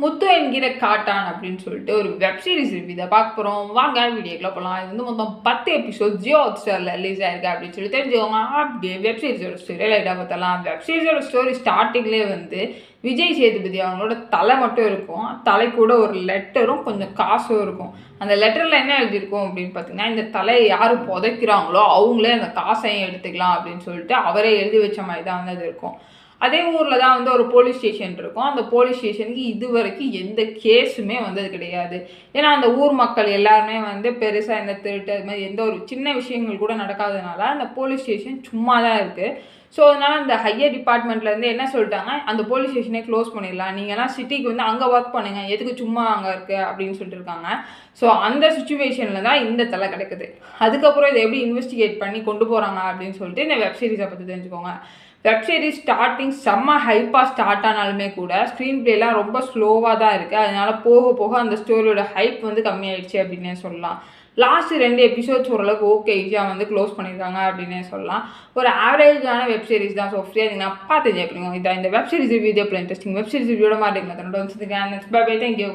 முத்து என்கிற காட்டான் அப்படின்னு சொல்லிட்டு ஒரு வெப் சீரிஸ் ரிவ்யூ இதை பார்க்க போகிறோம். வாங்க வீடியோக்குள்ள போகலாம். இது வந்து மொத்தம் 10 எபிசோட் ஜியோ ஹாட்ஸ்டாரில் ரிலீஸ் ஆயிருக்கு அப்படின்னு சொல்லி தெரிஞ்சுக்கோங்க. அப்படியே வெப் சீரிஸோட ஸ்டோரி லைட்டாக பார்த்தலாம். வெப் சீரிஸோட ஸ்டோரி ஸ்டார்டிங்லேயே வந்து விஜய் சேதுபதி அவங்களோட தலை மட்டும் இருக்கும். தலை கூட ஒரு லெட்டரும் கொஞ்சம் காசும் இருக்கும். அந்த லெட்டரில் என்ன எழுதியிருக்கும் அப்படின்னு பார்த்தீங்கன்னா, இந்த தலையை யார் புதைக்கிறாங்களோ அவங்களே அந்த காசையும் எடுத்துக்கலாம் அப்படின்னு சொல்லிட்டு அவரே எழுதி வச்ச மாதிரி தான் வந்து அது இருக்கும். அதே ஊரில் தான் வந்து ஒரு போலீஸ் ஸ்டேஷன் இருக்கும். அந்த போலீஸ் ஸ்டேஷனுக்கு இது வரைக்கும் எந்த கேஸுமே வந்தது கிடையாது. ஏன்னா அந்த ஊர் மக்கள் எல்லாருமே வந்து பெருசாக இந்த திருட்டு அது மாதிரி எந்த ஒரு சின்ன விஷயங்கள் கூட நடக்காதனால அந்த போலீஸ் ஸ்டேஷன் சும்மா தான் இருக்குது. ஸோ அதனால் அந்த ஹையர் டிபார்ட்மெண்ட்லேருந்து என்ன சொல்லிட்டாங்க, அந்த போலீஸ் ஸ்டேஷனே க்ளோஸ் பண்ணிடலாம், நீங்கள்லாம் சிட்டிக்கு வந்து அங்கே ஒர்க் பண்ணுங்கள், எதுக்கு சும்மா அங்கே இருக்குது அப்படின்னு சொல்லிட்டு இருக்காங்க. ஸோ அந்த சுச்சுவேஷனில் தான் இந்த தலை கிடைக்குது. அதுக்கப்புறம் இதை எப்படி இன்வெஸ்டிகேட் பண்ணி கொண்டு போகிறாங்க அப்படின்னு சொல்லிட்டு இந்த வெப் சீரிஸை பற்றி தெரிஞ்சுக்கோங்க. வெப் சீரிஸ் ஸ்டார்டிங் செம்ம ஹைப்பாக ஸ்டார்ட் ஆனாலுமே கூட ஸ்க்ரீன் பிளேலாம் ரொம்ப ஸ்லோவாக தான் இருக்குது. அதனால போக போக அந்த ஸ்டோரியோட ஹைப் வந்து கம்மியாயிடுச்சு அப்படின்னே சொல்லலாம். லாஸ்ட் 2 எபிசோட்ஸ் ஓரளவுக்கு ஓகே ஈஸியாக வந்து க்ளோஸ் பண்ணியிருக்காங்க அப்படின்னே சொல்லலாம். ஒரு ஆவரேஜான வெப் சீரிஸ் தான். ஸோ ஃப்ரீயாக நீங்கள் பார்த்து ஜெயிப்பீங்க. இதான் இந்த வெப் சீரிஸ் ரிவ்யூ. இதே இன்ட்ரெஸ்டிங் வெப் சீரிஸ் ரிவ்யூட மாட்டேங்க. தன்னோட வந்து தேங்க்யூ.